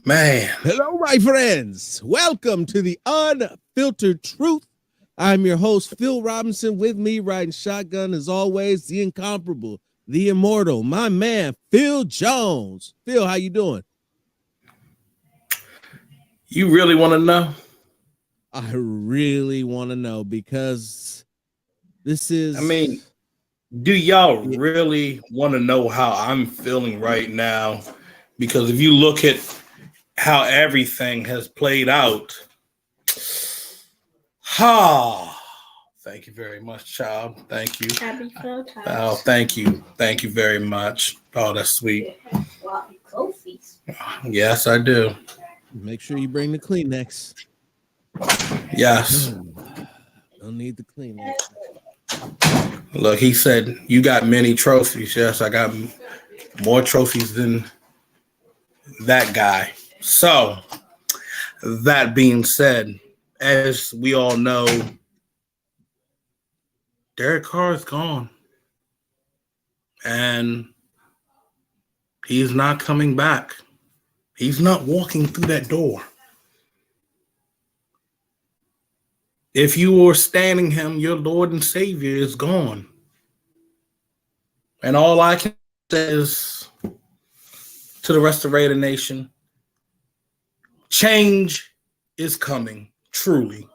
Man, Hello, my friends. Welcome to the Unfiltered Truth. I'm your host, Phil Robinson. With me, riding shotgun, as always, the incomparable, the immortal, my man, Phil Jones. Phil, how you doing? you really want to know? I really want to know because this I mean, is do y'all really want to know how I'm feeling right now? Because if you look at how everything has played out, ha. Thank you very much, child. Thank you. Happy Valentine's. Oh, thank you. Thank you very much. Oh, that's sweet. Wow, trophies. Yes, I do. make sure you bring the Kleenex. Yes. Don't need the Kleenex. Look, he said, you got many trophies. Yes, I got more trophies than that guy. So, that being said, as we all know, Derek Carr is gone. And he's not coming back. He's not walking through that door. If you were standing him, your Lord and Savior is gone. And all I can say is to the rest of Raider Nation, change is coming, truly.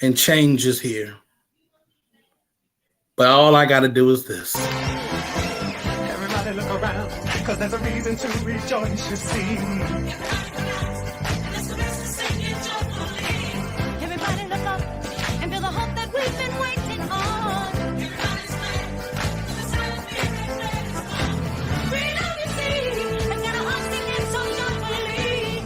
And change is here. But all I got to do is this. Everybody look around, cause there's a reason to rejoice, you see. Everybody look up and feel the hope that we've been waiting on. Freedom you see, and now I'm singing so joyfully.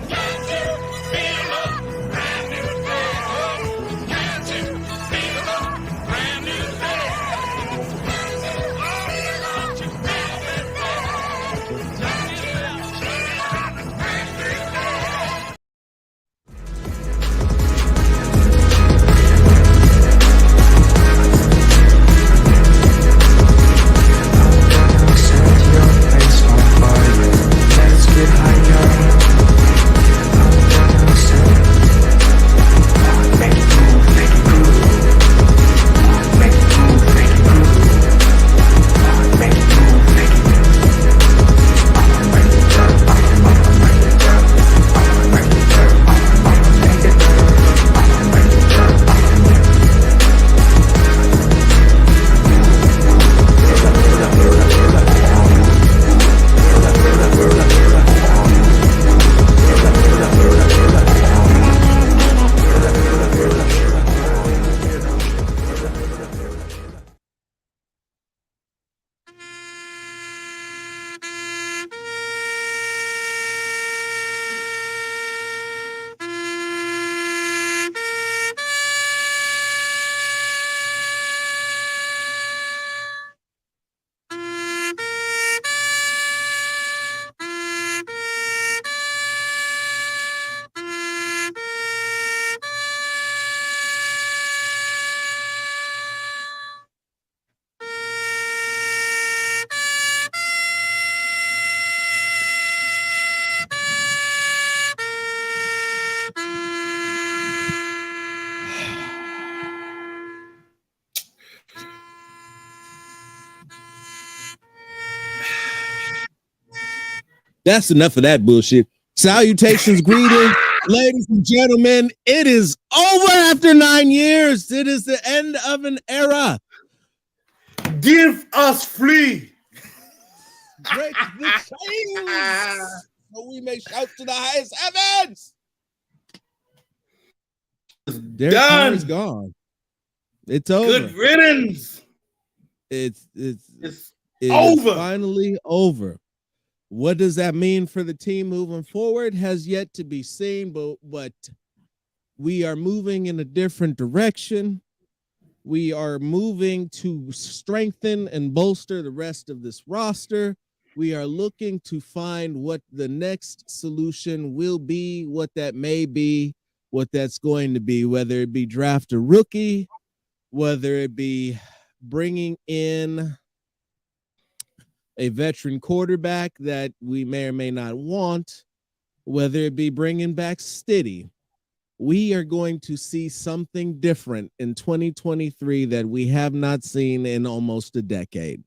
Can't you feel a brand new day? Can't you feel a brand new day? Set your face on fire. Let's get higher. Make it move, make it groove. Make it move, make it groove. Make it move, make it groove. I'ma make it dirt. I'ma make it dirt. I'ma make it dirt. I'ma make it dirt. I'ma make it dirt. That's enough of that bullshit. Salutations, greetings, ladies and gentlemen. It is over after 9 years. It is the end of an era. Give us free. Break the chains so we may shout to the highest heavens. Derek Carr is gone. It's over. Good riddance. It's It's over. over. Finally over. What does that mean for the team moving forward has yet to be seen, but we are moving in a different direction. We are moving to strengthen and bolster the rest of this roster. We are looking to find what the next solution will be, what that may be, what that's going to be, whether it be draft a rookie, whether it be bringing in a veteran quarterback that we may or may not want, whether it be bringing back Stiddy, we are going to see something different in 2023 that we have not seen in almost a decade.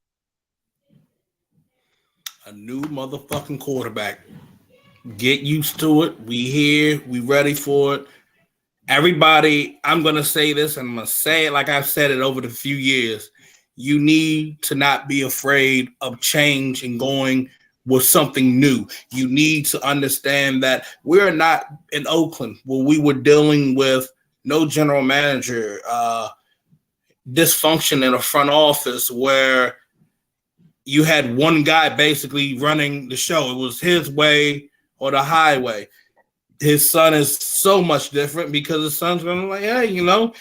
A new motherfucking quarterback. Get used to it. We here. We ready for it. Everybody, I'm going to say this, and I'm going to say it like I've said it over the few years. You need to not be afraid of change and going with something new. You need to understand that we're not in Oakland where we were dealing with no general manager, dysfunction in a front office where you had one guy basically running the show. It was his way or the highway. His son is so much different because his son's going to be like, hey, you know,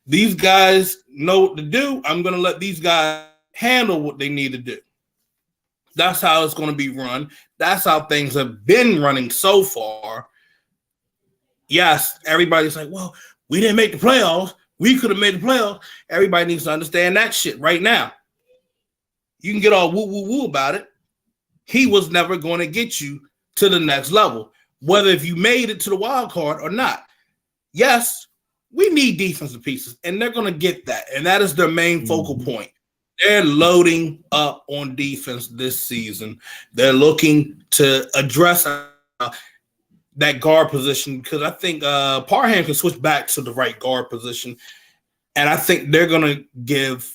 these guys know what to do. I'm going to let these guys handle what they need to do. That's how it's going to be run. That's how things have been running so far. Yes, everybody's like, well, we didn't make the playoffs. We could have made the playoffs. Everybody needs to understand that shit right now. You can get all woo about it. He was never going to get you to the next level, whether if you made it to the wild card or not. Yes, we need defensive pieces, and they're going to get that. And that is their main focal point. They're loading up on defense this season. They're looking to address that guard position because I think Parham can switch back to the right guard position. And I think they're going to give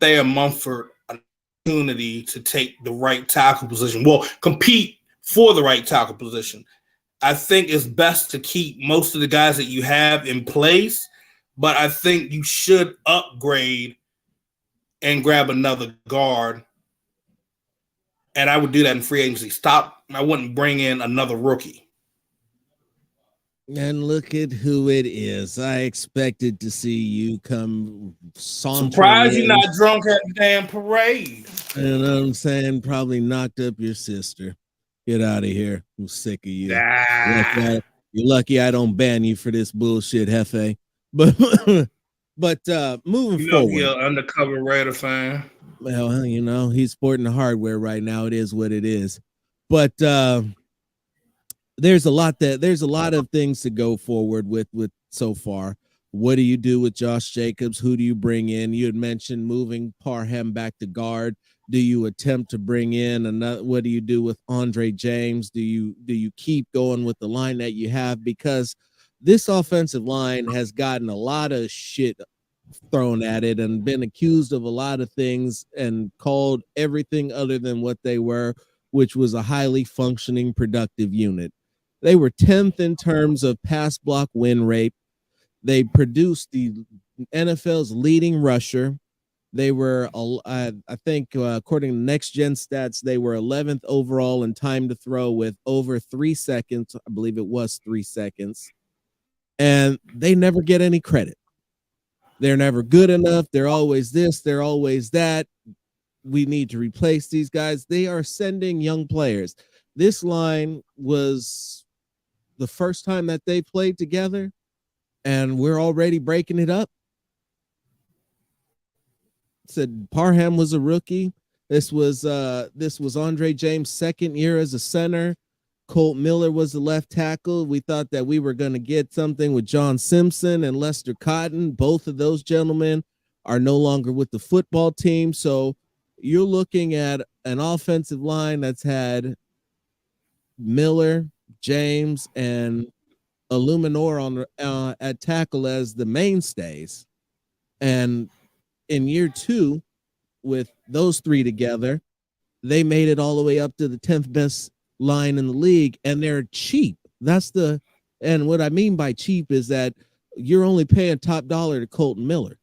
Thayer Mumford an opportunity to take the right tackle position. Well, compete for the right tackle position. I think it's best to keep most of the guys that you have in place, but I think you should upgrade and grab another guard. And I would do that in free agency. I wouldn't bring in another rookie. And look at who it is. I expected to see you come sauntering. Surprised you're in. not drunk at the damn parade. You know what I'm saying? Probably knocked up your sister. Get out of here. I'm sick of you. You're lucky I don't ban you for this bullshit, Hefe. But moving forward. You're an undercover Raider fan. Well, you know, he's sporting the hardware right now. It is what it is. But there's a lot of things to go forward with so far. What do you do with Josh Jacobs? Who do you bring in? You had mentioned moving Parham back to guard. Do you attempt to bring in another? What do you do with Andre James? Do you keep going with the line that you have? Because this offensive line has gotten a lot of shit thrown at it and been accused of a lot of things and called everything other than what they were, which was a highly functioning, productive unit. They were 10th in terms of pass block win rate. They produced the NFL's leading rusher. They were, I think, according to Next Gen Stats, they were 11th overall in time to throw with over 3 seconds. I believe it was 3 seconds. And they never get any credit. They're never good enough. They're always this. They're always that. We need to replace these guys. They are sending young players. This line was the first time that they played together, and we're already breaking it up. Said Parham was a rookie. This was Andre James' second year as a center. Colt Miller was the left tackle. We thought that we were going to get something with John Simpson and Lester Cotton. Both of those gentlemen are no longer with the football team. So you're looking at an offensive line that's had Miller, James, and Illuminor on at tackle as the mainstays. And in year 2, with those three together, they made it all the way up to the 10th best line in the league, and they're cheap. And what I mean by cheap is that you're only paying top dollar to Colton Miller.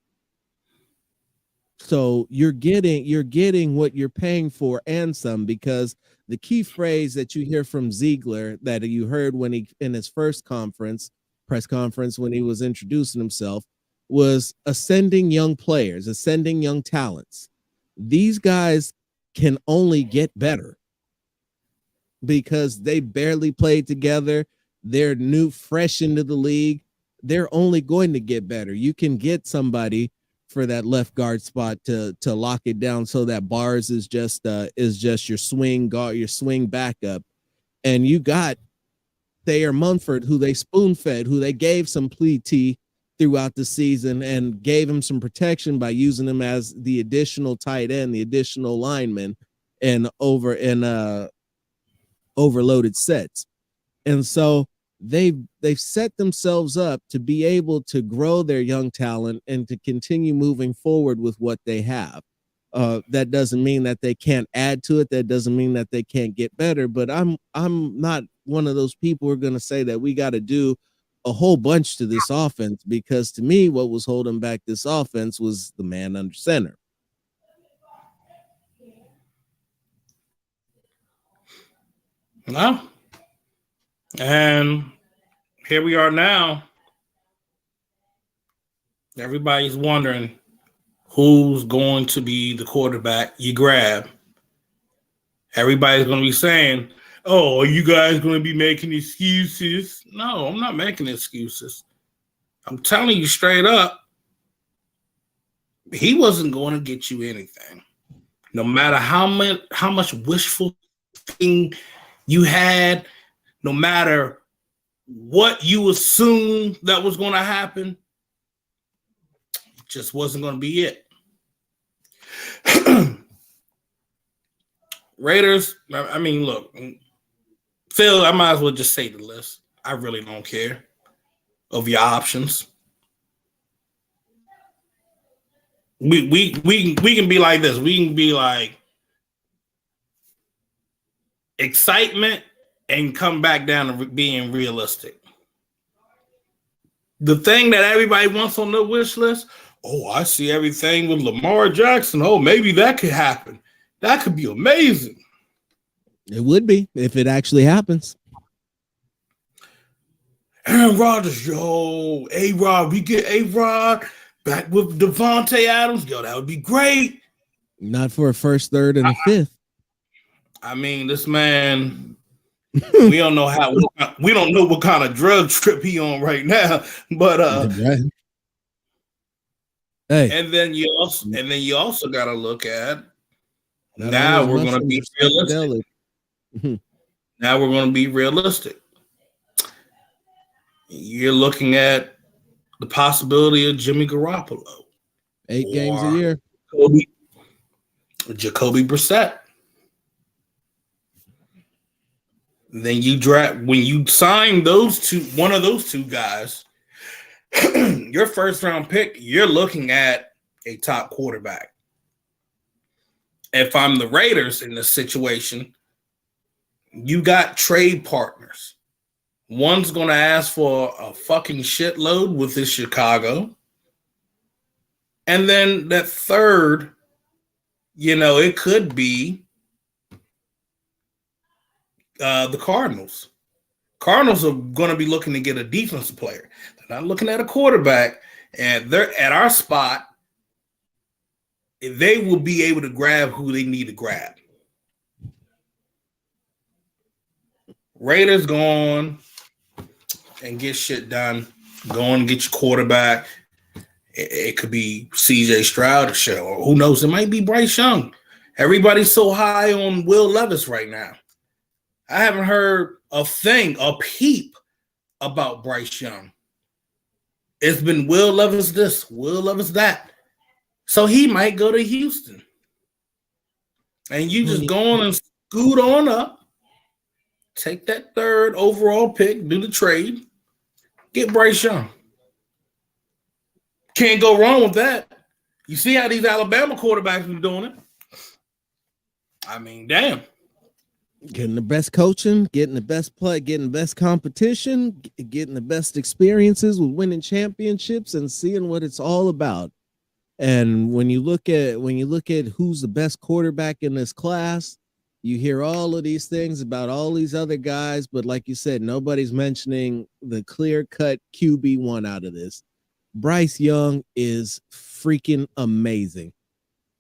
So you're getting what you're paying for and some, because the key phrase that you hear from Ziegler that you heard when he in his first press conference when he was introducing himself was ascending young players, ascending young talents. These guys can only get better because they barely played together. They're new, fresh into the league. They're only going to get better. You can get somebody for that left guard spot to lock it down so that Bars is just your swing guard, your swing backup. And you got Thayer Munford, who they spoon fed, who they gave some PT throughout the season and gave him some protection by using him as the additional tight end, the additional lineman, and overloaded sets. And so they've set themselves up to be able to grow their young talent and to continue moving forward with what they have. That doesn't mean that they can't add to it. That doesn't mean that they can't get better. But I'm not one of those people who are going to say that we got to do a whole bunch to this offense, because to me, what was holding back this offense was the man under center. No. And here we are now. Everybody's wondering who's going to be the quarterback you grab. Everybody's going to be saying, oh, are you guys going to be making excuses? No, I'm not making excuses. I'm telling you straight up, he wasn't going to get you anything. No matter how much wishful thinking you had, no matter what you assumed that was going to happen, it just wasn't going to be it. Raiders, I mean, look, Phil, I might as well just say the list. I really don't care of your options. We can be like this. We can be like excitement and come back down to being realistic. The thing that everybody wants on the wish list, oh, I see everything with Lamar Jackson. Oh, maybe that could happen. That could be amazing. It would be if it actually happens. Aaron Rodgers, yo, A-Rod, we get A-Rod back with Devontae Adams. Yo, that would be great. Not for a first, third, and a fifth. I mean, this man, we don't know what kind of drug trip he on right now. But Right. Hey, and then you also got to look at not now only we're going to be realistic. psychedelic. Now we're going to be realistic. You're looking at the possibility of Jimmy Garoppolo. 8 games a year. Jacoby Brissett. Then you draft, when you sign one of those two guys, your first round pick, you're looking at a top quarterback. If I'm the Raiders in this situation, you got trade partners. One's going to ask for a fucking shitload with this Chicago. And then that third, it could be the Cardinals. Cardinals are going to be looking to get a defensive player. They're not looking at a quarterback. And they're at our spot. They will be able to grab who they need to grab. Raiders go on and get shit done. Go on and get your quarterback. It could be CJ Stroud or who knows? It might be Bryce Young. Everybody's so high on Will Levis right now. I haven't heard a peep about Bryce Young. It's been Will Levis this, Will Levis that. So he might go to Houston. And you just go on and scoot on up, take that third overall pick, do the trade, get Bryce Young. Can't go wrong with that. You see how these Alabama quarterbacks are doing it? I mean, damn. Getting the best coaching, getting the best play, getting the best competition, getting the best experiences with winning championships and seeing what it's all about. And when you look at who's the best quarterback in this class, you hear all of these things about all these other guys, but like you said, nobody's mentioning the clear-cut QB1 out of this. Bryce Young is freaking amazing.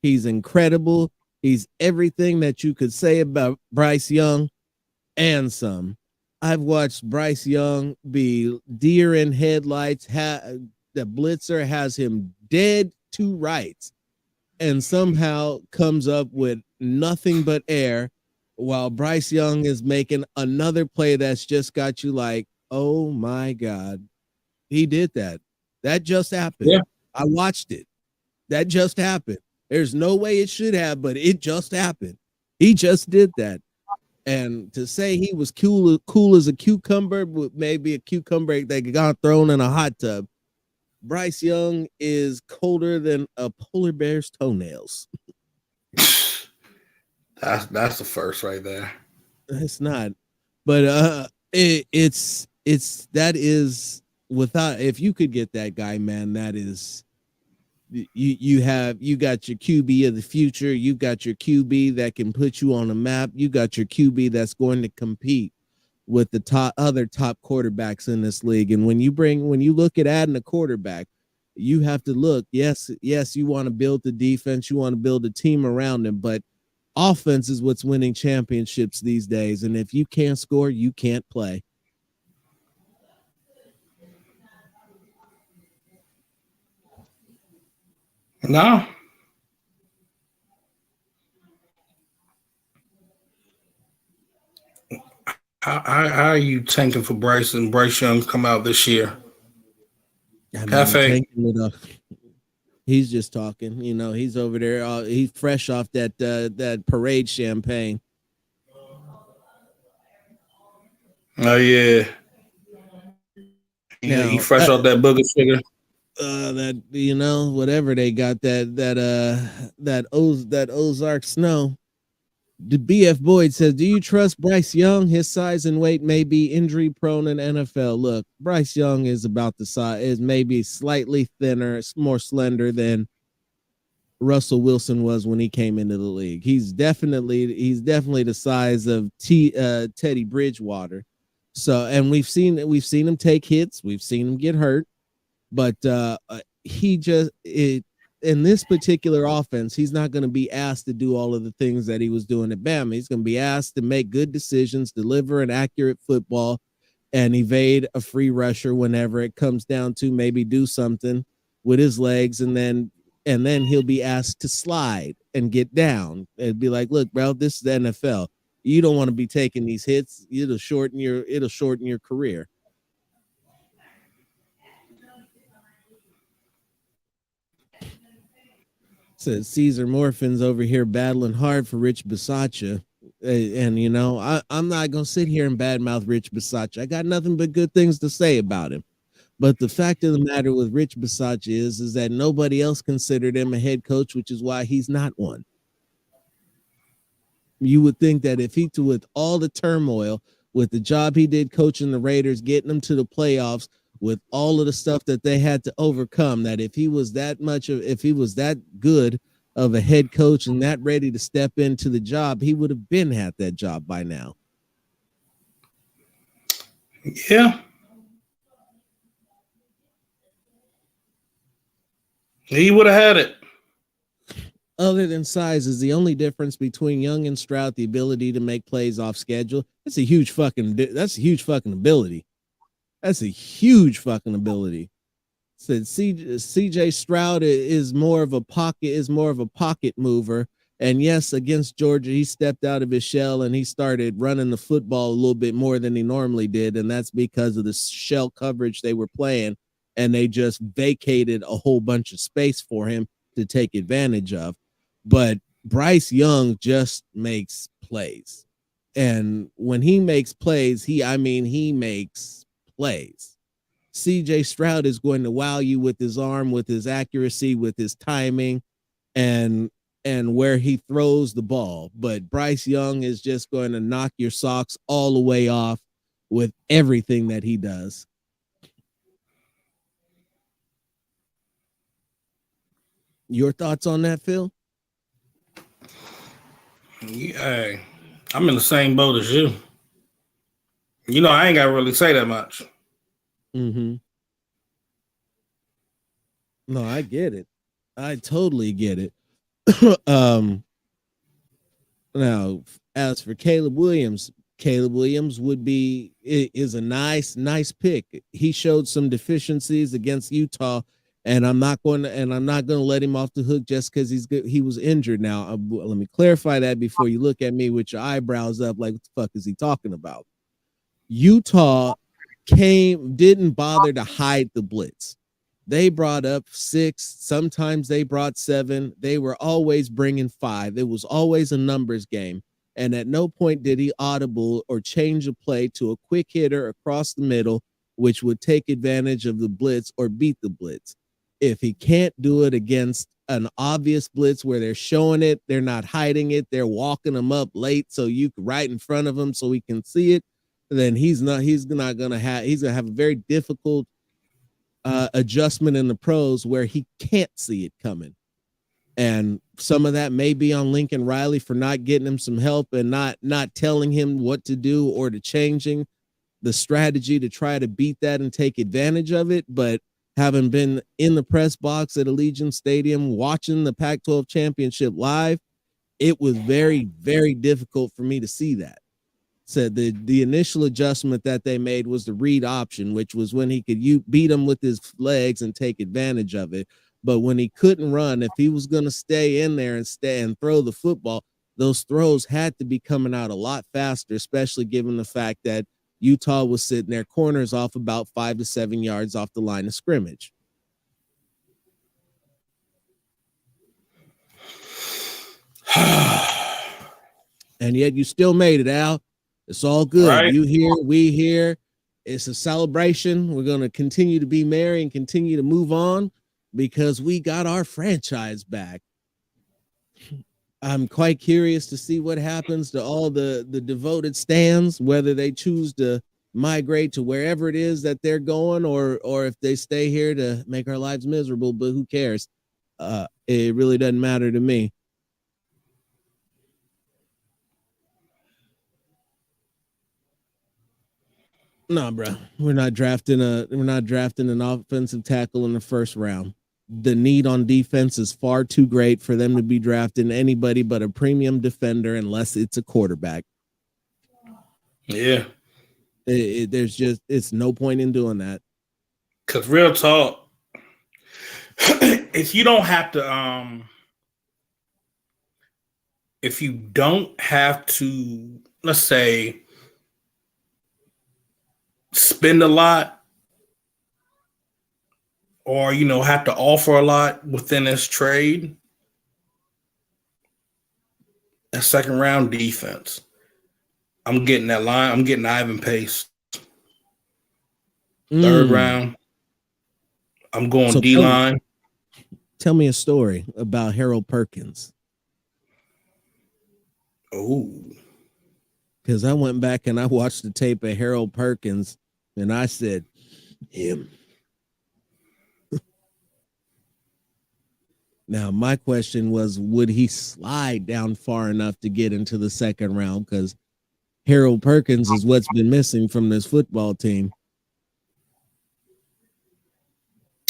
He's incredible. He's everything that you could say about Bryce Young and some. I've watched Bryce Young be deer in headlights. The blitzer has him dead two rights and somehow comes up with nothing but air while Bryce Young is making another play that's just got you like, oh my God, he did that. That just happened. Yeah. I watched it. That just happened. There's no way it should have, but it just happened. He just did that. And to say he was cool as a cucumber, maybe a cucumber that got thrown in a hot tub. Bryce Young is colder than a polar bear's toenails. That's the first right there. It's not, but it's that is without. If you could get that guy, man, that is you got your QB of the future. You got your QB that can put you on a map. You got your QB that's going to compete with the other top quarterbacks in this league. And when you look at adding a quarterback, you have to look. Yes, you want to build the defense. You want to build a team around him, but offense is what's winning championships these days. And if you can't score, you can't play. No. How are you tanking for Bryce and Bryce Young come out this year? Cafe. He's just talking. You know, he's over there. He's fresh off that parade champagne. Oh yeah. Now, he fresh off that booger sugar. That whatever they got that Ozark snow. The BF Boyd says, do you trust Bryce Young? His size and weight may be injury prone in NFL. Look, Bryce Young is about the size, is maybe slightly thinner, more slender than Russell Wilson was when he came into the league. He's definitely the size of Teddy Bridgewater. So, and we've seen him take hits, we've seen him get hurt, but in this particular offense, he's not going to be asked to do all of the things that he was doing at Bama. He's going to be asked to make good decisions, deliver an accurate football, and evade a free rusher whenever it comes down to maybe do something with his legs, and then he'll be asked to slide and get down and be like, look, bro, this is the NFL. You don't want to be taking these hits. It'll shorten your career. Says Caesar Morphin's over here battling hard for Rich Bisaccia. And I'm not going to sit here and badmouth Rich Bisaccia. I got nothing but good things to say about him. But the fact of the matter with Rich Bisaccia is that nobody else considered him a head coach, which is why he's not one. You would think that if he, with all the turmoil, with the job he did coaching the Raiders, getting them to the playoffs, with all of the stuff that they had to overcome, that if he was that good of a head coach and that ready to step into the job, he would have been had that job by now. Yeah. He would have had it. Other than size is the only difference between Young and Stroud, the ability to make plays off schedule. That's a huge fucking ability. That's a huge fucking ability. Said CJ Stroud is more of a pocket mover. And yes, against Georgia, he stepped out of his shell and he started running the football a little bit more than he normally did. And that's because of the shell coverage they were playing. And they just vacated a whole bunch of space for him to take advantage of. But Bryce Young just makes plays. And when he makes plays, he makes plays. CJ Stroud is going to wow you with his arm, with his accuracy, with his timing, and where he throws the ball. But Bryce Young is just going to knock your socks all the way off with everything that he does. Your thoughts on that, Phil? Yeah, I'm in the same boat as you. I ain't got to really say that much. Mm-hmm. No, I get it. I totally get it. Now, as for Caleb Williams is a nice pick. He showed some deficiencies against Utah, And I'm not going to let him off the hook just because he was injured. Now, let me clarify that before you look at me with your eyebrows up like, what the fuck is he talking about? Utah didn't bother to hide the blitz. They brought up 6, sometimes they brought 7. They were always bringing 5. It was always a numbers game. And at no point did he audible or change a play to a quick hitter across the middle, which would take advantage of the blitz or beat the blitz. If he can't do it against an obvious blitz where they're showing it, they're not hiding it, they're walking him up late so you can right in front of him so he can see it, then he's gonna have a very difficult adjustment in the pros where he can't see it coming. And some of that may be on Lincoln Riley for not getting him some help and not telling him what to do or to changing the strategy to try to beat that and take advantage of it. But having been in the press box at Allegiant Stadium, watching the Pac-12 championship live, it was very, very difficult for me to see that. So the initial adjustment that they made was the read option, which was when he could beat him with his legs and take advantage of it. But when he couldn't run, if he was going to stay in there and throw the football, those throws had to be coming out a lot faster, especially given the fact that Utah was sitting their corners off about 5 to 7 yards off the line of scrimmage. And yet you still made it, Al. It's all good. Right. You here, we here. It's a celebration. We're going to continue to be merry and continue to move on because we got our franchise back. I'm quite curious to see what happens to all the devoted stands, whether they choose to migrate to wherever it is that they're going or if they stay here to make our lives miserable, but who cares? It really doesn't matter to me. No, bro. We're not drafting an offensive tackle in the first round. The need on defense is far too great for them to be drafting anybody but a premium defender unless it's a quarterback. Yeah. It's no point in doing that. Because real talk, if you don't have to, if you don't have to, let's say, spend a lot or, have to offer a lot within this trade, a second round defense. I'm getting that line. I'm getting Ivan Pace. Third round. I'm going So D-line. Tell me a story about Harold Perkins. Oh. Because I went back and I watched the tape of Harold Perkins and I said, him. Now, my question was, would he slide down far enough to get into the second round? Because Harold Perkins is what's been missing from this football team.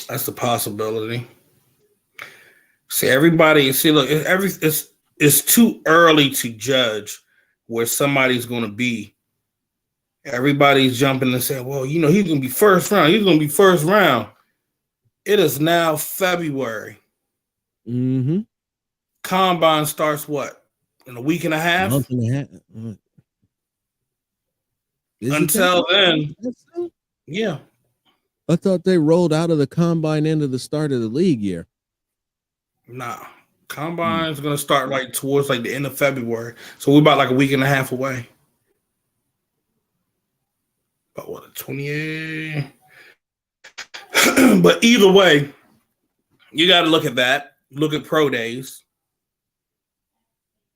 That's a possibility. Look, it's too early to judge where somebody's going to be. Everybody's jumping and saying, well, he's going to be first round. He's going to be first round. It is now February. Mm-hmm. Combine starts what? In a week and a half? Month and a half. Until then, yeah. I thought they rolled out of the combine into the start of the league year. Nah. Combine's going to start towards the end of February. So we're about a week and a half away. About what, 28? But either way, you got to look at that. Look at pro days.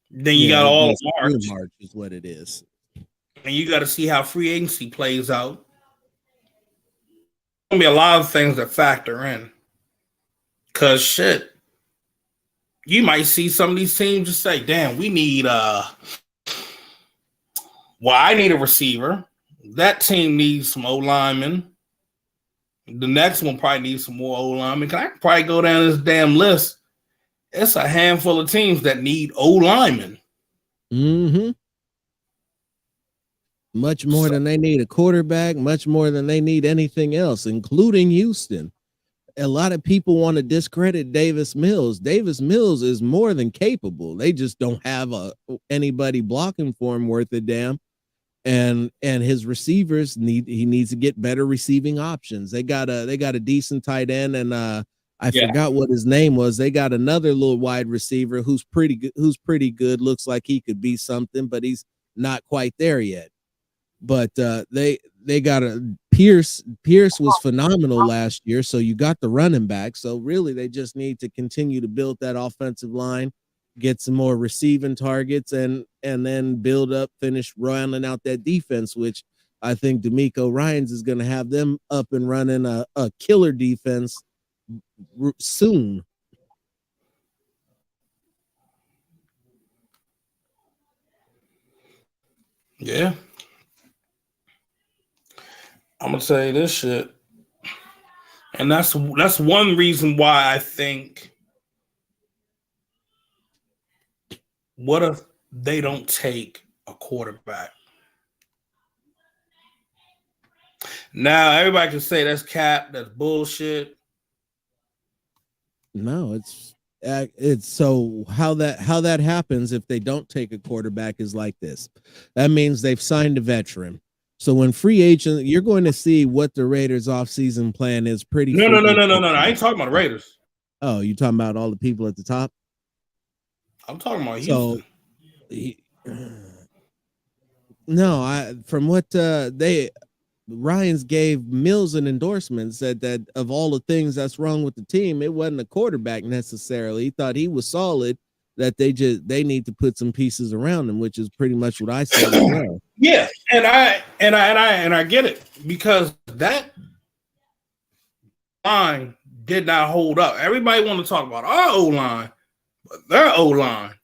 Then you got all of March. March is what it is. And you got to see how free agency plays out. There's going to be a lot of things that factor in. Because shit, you might see some of these teams just say, damn, we need I need a receiver. That team needs some O-linemen. The next one probably needs some more O-linemen. I can probably go down this damn list. It's a handful of teams that need O-linemen. Mm-hmm. Much more than they need a quarterback, much more than they need anything else, including Houston. a lot of people want to discredit Davis Mills. Davis Mills is more than capable. They just don't have anybody blocking for him worth a damn. And his receivers he needs to get better receiving options. They got a decent tight end, and I forgot what his name was. They got another little wide receiver who's pretty good. Looks like he could be something, but he's not quite there yet. But they got a Pierce was phenomenal last year, so you got the running back. So really they just need to continue to build that offensive line, get some more receiving targets, and then finish rounding out that defense, which I think D'Amico Ryans is going to have them up and running a killer defense soon. Yeah. I'm gonna say this shit. And that's one reason why I think, what if they don't take a quarterback? Now everybody can say that's cap, that's bullshit. No, it's so how that happens if they don't take a quarterback is like this. That means they've signed a veteran. So when free agent, you're going to see what the Raiders offseason plan is pretty. No. I ain't talking about the Raiders. Oh, you talking about all the people at the top? I'm talking about Houston. From what Ryans gave Mills an endorsement, said that of all the things that's wrong with the team, it wasn't a quarterback necessarily. He thought he was solid, that they need to put some pieces around him, which is pretty much what I said as well. Yeah, and I get it, because that line did not hold up. Everybody want to talk about our O-line, but their O-line,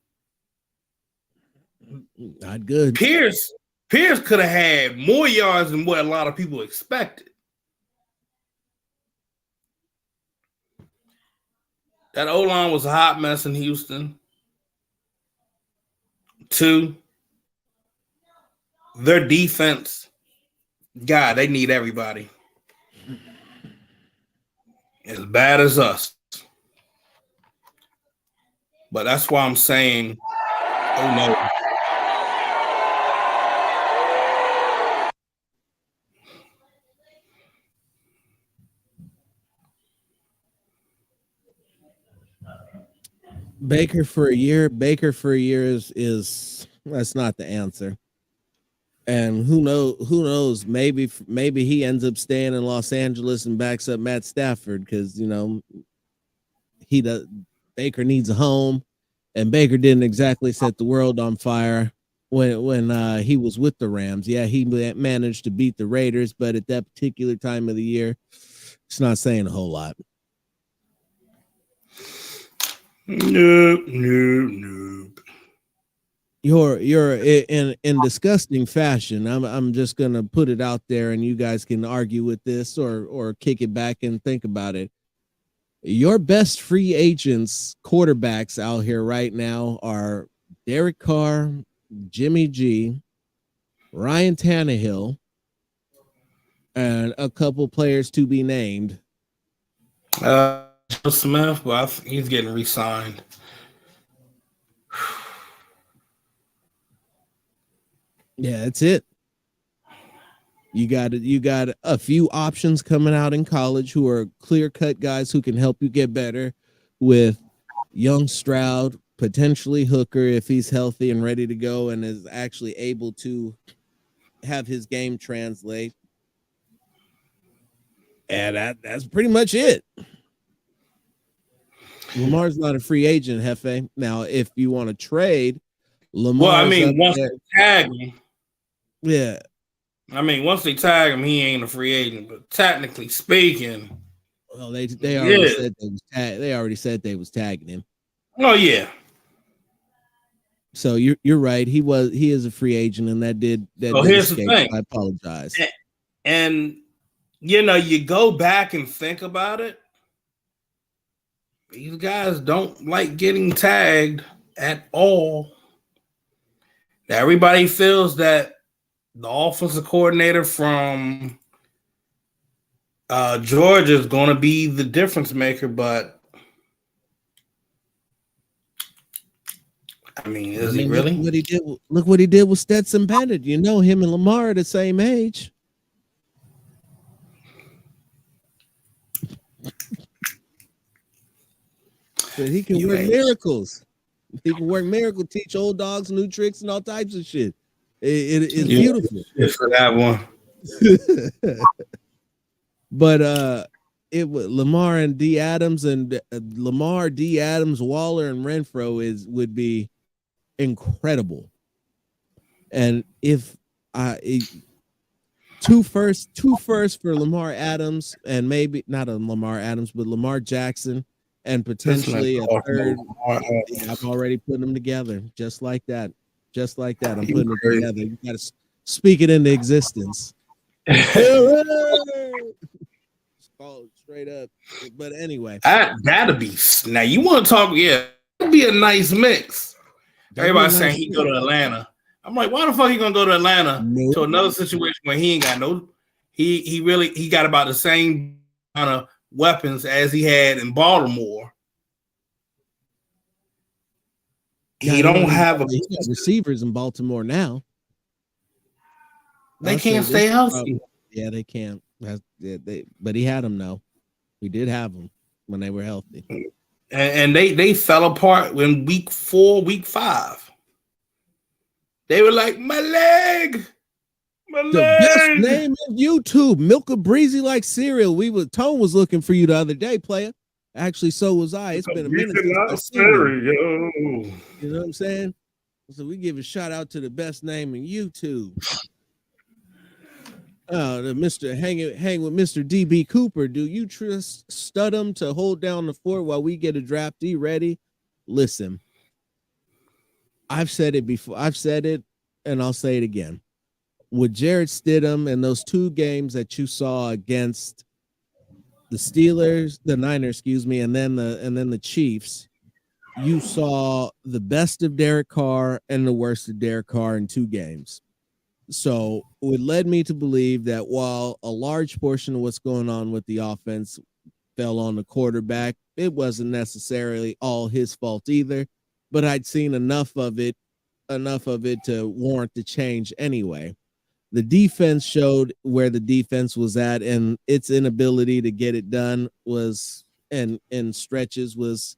not good. Pierce could have had more yards than what a lot of people expected. That O-line was a hot mess in Houston. 2, their defense, God, they need everybody. As bad as us. But that's why I'm saying, oh no. Baker for a year is that's not the answer. And who knows, maybe he ends up staying in Los Angeles and backs up Matt Stafford, because Baker needs a home, and Baker didn't exactly set the world on fire when he was with the Rams. Yeah, he managed to beat the Raiders, but at that particular time of the year, it's not saying a whole lot. Nope. You're in disgusting fashion. I'm just gonna put it out there, and you guys can argue with this or kick it back and think about it. Your best free agents quarterbacks out here right now are Derek Carr, Jimmy G, Ryan Tannehill, and a couple players to be named. Joe Smith, well, he's getting re-signed. Yeah, that's it. You got a few options coming out in college who are clear-cut guys who can help you get better, with young Stroud, potentially Hooker if he's healthy and ready to go and is actually able to have his game translate. And that's pretty much it. Lamar's not a free agent, Hefe. Now, if you want to trade Lamar, well, I mean, once they tag him, yeah. I mean, once they tag him, he ain't a free agent. But technically speaking, well, they already said they already said they was tagging him. Oh yeah. So you're right. He is a free agent, and that did. So here's the thing. I apologize. And you go back and think about it. These guys don't like getting tagged at all. Now, everybody feels that the offensive coordinator from George is going to be the difference maker, but I mean, is he really? Look what he did. Look what he did with Stetson Bennett. You know, him and Lamar are the same age. But he can work miracles. He can work miracles, teach old dogs new tricks and all types of shit. It's beautiful. It's for that one. But it was Lamar and D Adams and Lamar, D Adams, Waller, and Renfro would be incredible. And if two first for Lamar Adams, and maybe not a Lamar Adams, but Lamar Jackson, and potentially a third. Yeah, I'm already putting them together, just like that. Just like that. I'm putting them together. You got to speak it into existence. Straight up. But anyway, that'd be now. You want to talk? Yeah, that'd be a nice mix. Everybody's saying he go to Atlanta. I'm like, why the fuck he gonna go to Atlanta to another situation where he ain't got no? He got about the same kind of weapons as he had in Baltimore. He don't have receivers in Baltimore now. They can't stay healthy. Yeah, they can't. But he had them though. We did have them when they were healthy. And they fell apart in week 4, week 5. They were like, my leg. The best name in YouTube, Milk a Breezy like cereal. Tone was looking for you the other day, player. Actually, so was I. It's been a minute since I seen you. You know what I'm saying? So we give a shout out to the best name in YouTube. The Mr. Hang with Mr. DB Cooper. Do you trust Studham to hold down the fort while we get a draftee ready? Listen, I've said it before. I've said it, and I'll say it again. With Jarrett Stidham and those 2 games that you saw against the Niners, and then the Chiefs, you saw the best of Derek Carr and the worst of Derek Carr in 2 games. So it led me to believe that while a large portion of what's going on with the offense fell on the quarterback, it wasn't necessarily all his fault either, but I'd seen enough of it to warrant the change anyway. The defense showed where the defense was at, and its inability to get it done was, and in stretches was,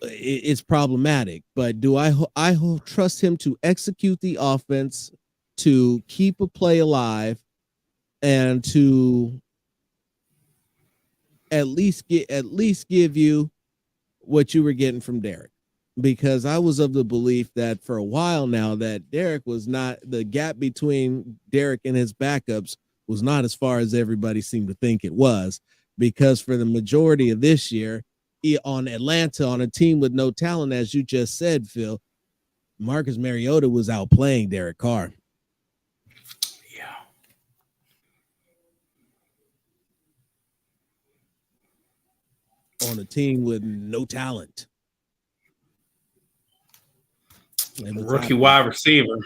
it's problematic. But do I trust him to execute the offense, to keep a play alive, and to at least give you what you were getting from Derek? Because I was of the belief that for a while now that Derek was not, the gap between Derek and his backups was not as far as everybody seemed to think it was, because for the majority of this year on Atlanta, on a team with no talent, as you just said, Phil, Marcus Mariota was outplaying Derek Carr. Yeah. On a team with no talent. Rookie wide receiver.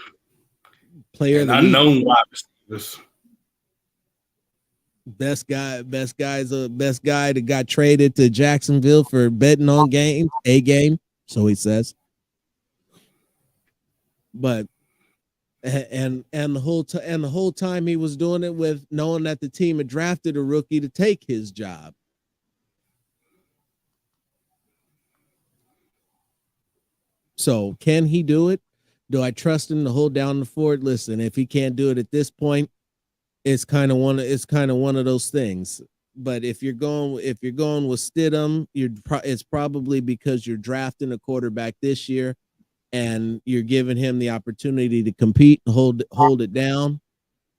Player of the unknown wide receivers. Best guy that got traded to Jacksonville for betting on a game, so he says. But and the whole time he was doing it with knowing that the team had drafted a rookie to take his job. So can he do it? Do I trust him to hold down the fort? Listen, if he can't do it at this point, it's kind of one of those things. But if you're going with Stidham, it's probably because you're drafting a quarterback this year, and you're giving him the opportunity to compete, hold it down,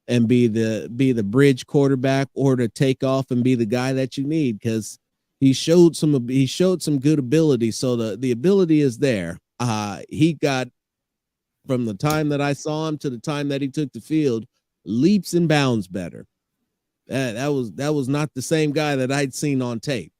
and be the bridge quarterback, or to take off and be the guy that you need, because he showed some good ability. So the ability is there. He got, from the time that I saw him to the time that he took the field, leaps and bounds better. That was not the same guy that I'd seen on tape.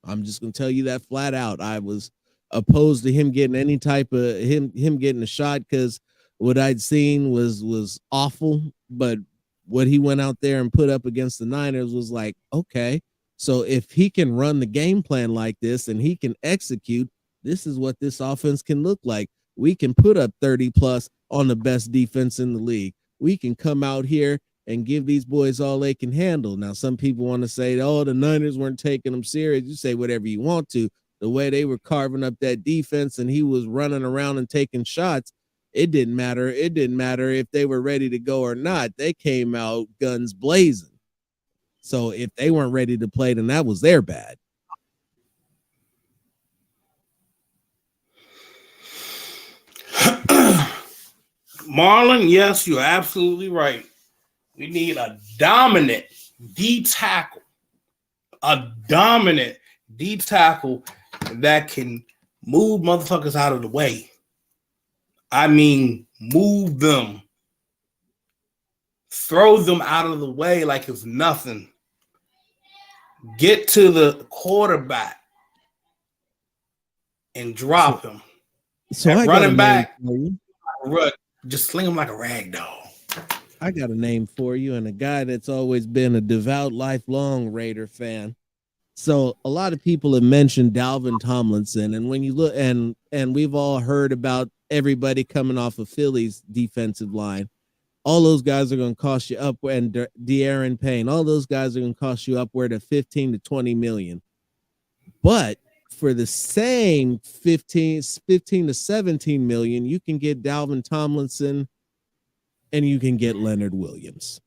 I'm just gonna tell you that flat out. I was opposed to him getting any type of him getting a shot, because what I'd seen was awful. But what he went out there and put up against the Niners was like, okay, so if he can run the game plan like this and he can execute, this is what this offense can look like. We can put up 30 plus on the best defense in the league. We can come out here and give these boys all they can handle. Now, some people want to say, oh, the Niners weren't taking them serious. You say whatever you want to. The way they were carving up that defense and he was running around and taking shots, it didn't matter. It didn't matter if they were ready to go or not. They came out guns blazing. So if they weren't ready to play, then that was their bad. Marlon, yes, you're absolutely right. We need a dominant D tackle, that can move motherfuckers out of the way. I mean, move them, throw them out of the way like it's nothing. Get to the quarterback and drop him. So That I got running a name back, for you. just sling him like a rag doll. I got a name for you, and a guy that's always been a devout, lifelong Raider fan. So a lot of people have mentioned Dalvin Tomlinson, and when you look, and we've all heard about everybody coming off of Philly's defensive line. All those guys are going to cost you up, and De'Aaron Payne, all those guys are going to cost you upward of 15 to 20 million. But for the same 15 to 17 million, you can get Dalvin Tomlinson and you can get Leonard Williams.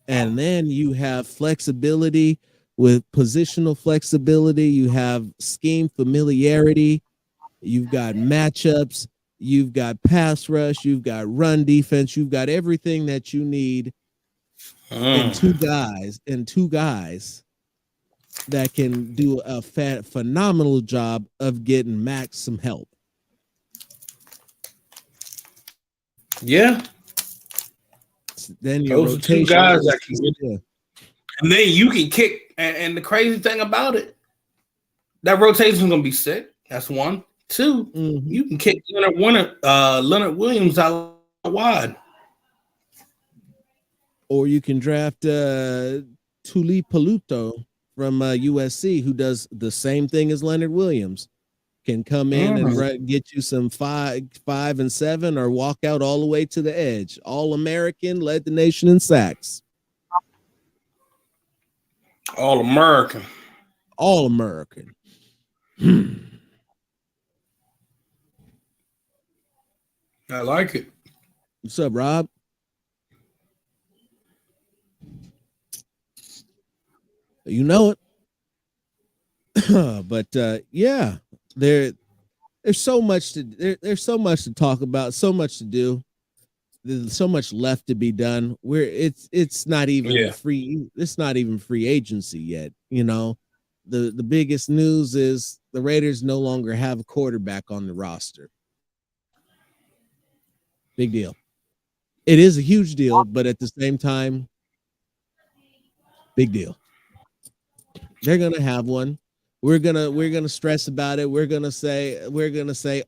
And then you have flexibility with positional flexibility. You have scheme familiarity. You've got matchups. You've got pass rush. You've got run defense. You've got everything that you need in two guys that can do a phenomenal job of getting Max some help. Yeah. Then your those are two rotation guys that can get, yeah. and then you can kick. And the crazy thing about it, that rotation is gonna be sick. That's one. Two, you can kick Leonard Williams out wide, or you can draft Tuli Paluto from USC, who does the same thing as Leonard Williams. Can come in and get you some 5 and 7, or walk out all the way to the edge. All-American, led the nation in sacks. All-American. All-American. I like it. What's up, Rob? You know it. But yeah, there's so much there's so much to talk about, so much to do. There's so much left to be done. It's not even free. It's not even free agency yet. You know, the biggest news is the Raiders no longer have a quarterback on the roster. Big deal. It is a huge deal, but at the same time, big deal. They're gonna have one. We're gonna stress about it. We're gonna say,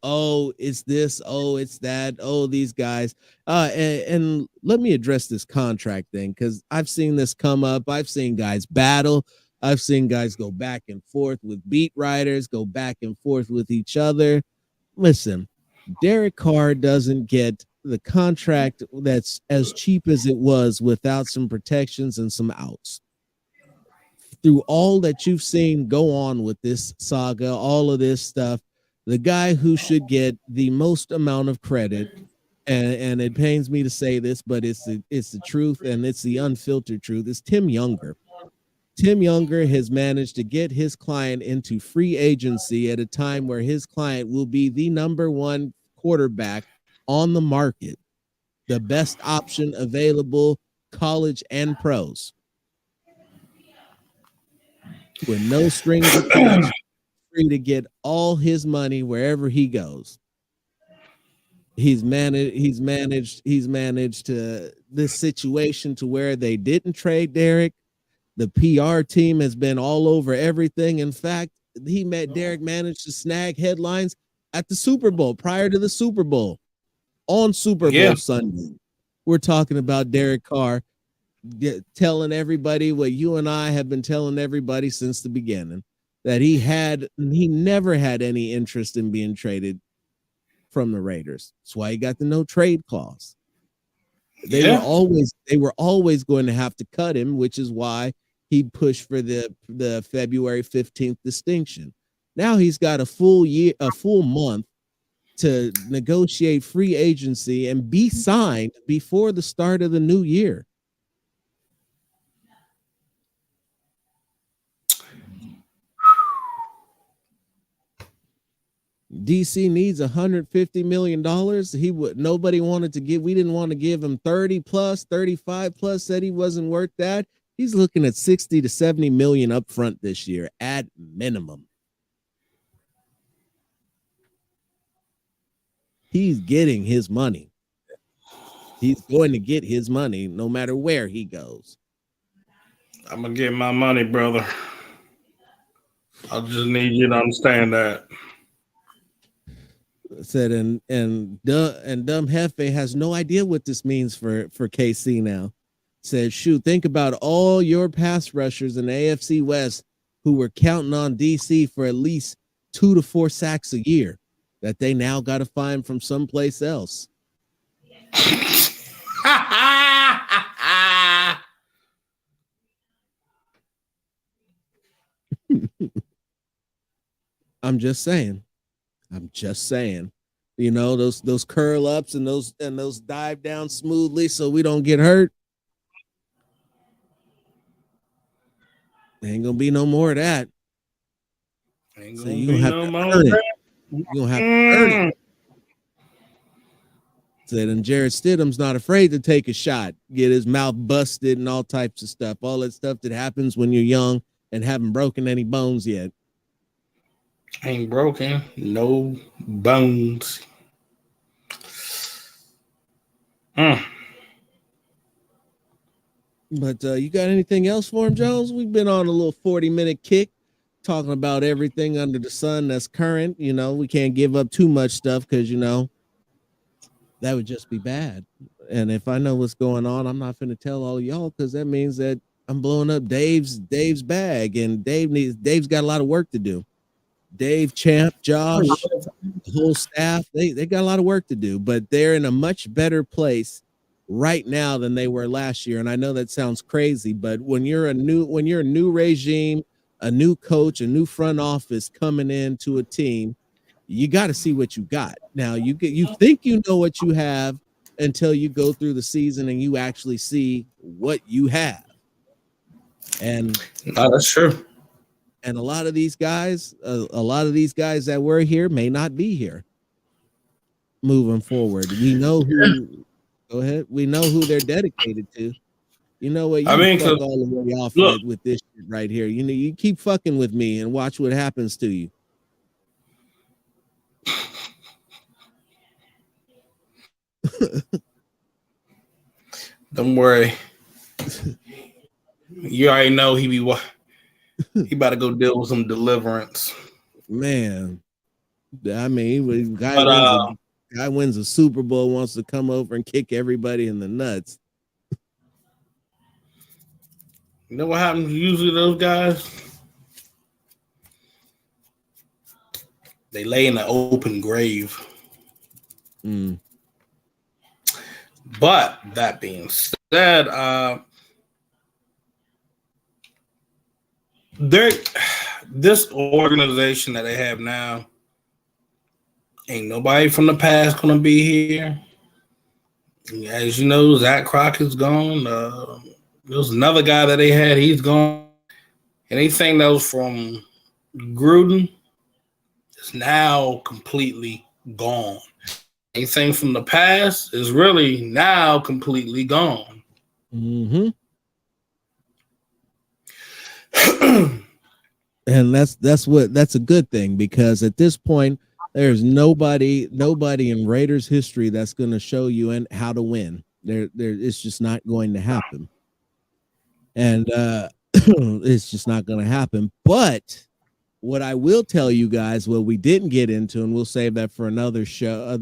oh, it's this, oh, it's that, oh, these guys. And let me address this contract thing, because I've seen this come up. I've seen guys battle. I've seen guys go back and forth with beat writers, go back and forth with each other. Listen, Derek Carr doesn't get the contract that's as cheap as it was without some protections and some outs. Through all that you've seen go on with this saga, all of this stuff, the guy who should get the most amount of credit, and it pains me to say this, but it's the truth, and it's the unfiltered truth, is Tim Younger. Tim Younger has managed to get his client into free agency at a time where his client will be the number one quarterback on the market, the best option available, college and pros, with no strings attached, free to get all his money wherever he goes. He's managed to this situation to where they didn't trade Derek. The PR team has been all over everything. In fact, Derek managed to snag headlines at the Super Bowl, prior to the Super Bowl. on Super Bowl Yeah. Sunday. We're talking about Derek Carr telling everybody what you and I have been telling everybody since the beginning, that he never had any interest in being traded from the Raiders. That's why he got the no trade clause. They were always going to have to cut him, which is why he pushed for the February 15th distinction. Now he's got a full month to negotiate free agency and be signed before the start of the new year. DC needs $150 million. Nobody wanted to give. We didn't want to give him 30 plus, 35 plus, said he wasn't worth that. He's looking at 60 to 70 million up front this year at minimum. He's getting his money. He's going to get his money no matter where he goes. I'm gonna get my money, brother. I just need you to understand that. Said and Dumb Hefe has no idea what this means for KC now. Said, shoot, think about all your pass rushers in the AFC West who were counting on DC for at least 2 to 4 sacks a year that they now got to find from someplace else. I'm just saying. You know, those curl ups and those dive down smoothly so we don't get hurt. Ain't gonna be no more of that. Ain't So gonna you be gonna have no to more earn of it. You're gonna have to earn it. Said, and Jared Stidham's not afraid to take a shot, get his mouth busted and all types of stuff. All that stuff that happens when you're young and haven't broken any bones yet. Ain't broken, no bones. But you got anything else for him, Jones? We've been on a little 40-minute kick talking about everything under the sun that's current. You know, we can't give up too much stuff because, you know, that would just be bad. And if I know what's going on, I'm not going to tell all y'all because that means that I'm blowing up Dave's bag, and Dave's got a lot of work to do. Dave, Champ, Josh, the whole staff, they got a lot of work to do, but they're in a much better place right now than they were last year. And I know that sounds crazy, but when you're a new regime, a new coach, a new front office coming into a team, you got to see what you got. Now you think you know what you have until you go through the season and you actually see what you have. And No, that's true. And a lot of these guys that were here may not be here moving forward. We know who. Go ahead. We know who they're dedicated to. You know what? You fuck all the way off with this shit right here. You know, you keep fucking with me and watch what happens to you. Don't worry. You already know he about to go deal with some deliverance. Man, I mean, guy wins a Super Bowl, wants to come over and kick everybody in the nuts. You know what happens usually to those guys? They lay in an open grave. But that being said, this organization that they have now, ain't nobody from the past gonna be here. As you know, Zach Crockett's gone. There was another guy that they had, he's gone. Anything that was from Gruden is now completely gone. Anything from the past is really now completely gone. Mm-hmm. And that's a good thing, because at this point there's nobody in Raiders history that's going to show you how to win. It's just not going to happen. And it's just not going to happen. But what I will tell you guys, what we didn't get into, and we'll save that for another show,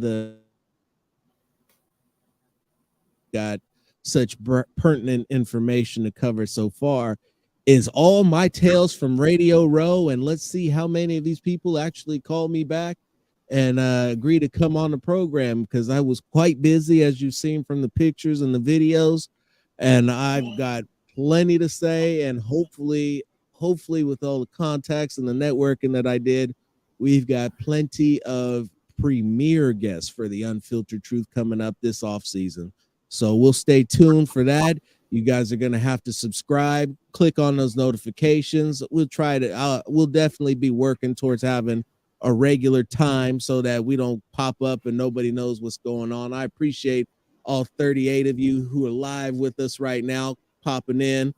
got such pertinent information to cover so far, is all my tales from Radio Row. And let's see how many of these people actually call me back and agree to come on the program, because I was quite busy, as you've seen from the pictures and the videos. And I've got plenty to say, and hopefully with all the contacts and the networking that I did, we've got plenty of premier guests for the Unfiltered Truth coming up this off season. So we'll stay tuned for that. You guys are going to have to subscribe, click on those notifications. We'll definitely be working towards having a regular time so that we don't pop up and nobody knows what's going on. I appreciate all 38 of you who are live with us right now, popping in,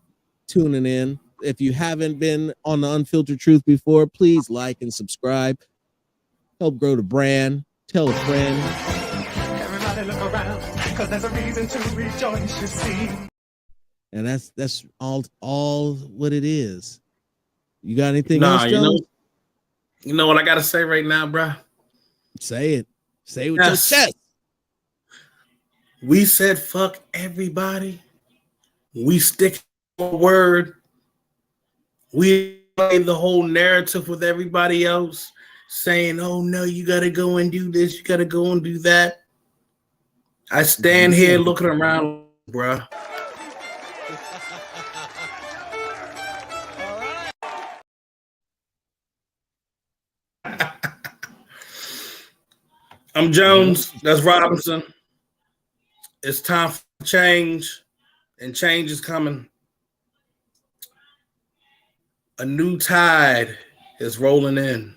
tuning in. If you haven't been on the Unfiltered Truth before, please like and subscribe. Help grow the brand. Tell a friend. Everybody look around, because there's a reason to rejoice, you see. And that's all what it is. You got anything else, Jones? You know what I gotta say right now, bro? Say it. Say it with your chest. We said fuck everybody. We stick to our word. We play the whole narrative with everybody else, saying, oh no, you gotta go and do this, you gotta go and do that. I stand here looking around, bro. I'm Jones. That's Robinson. It's time for change, and change is coming. A new tide is rolling in.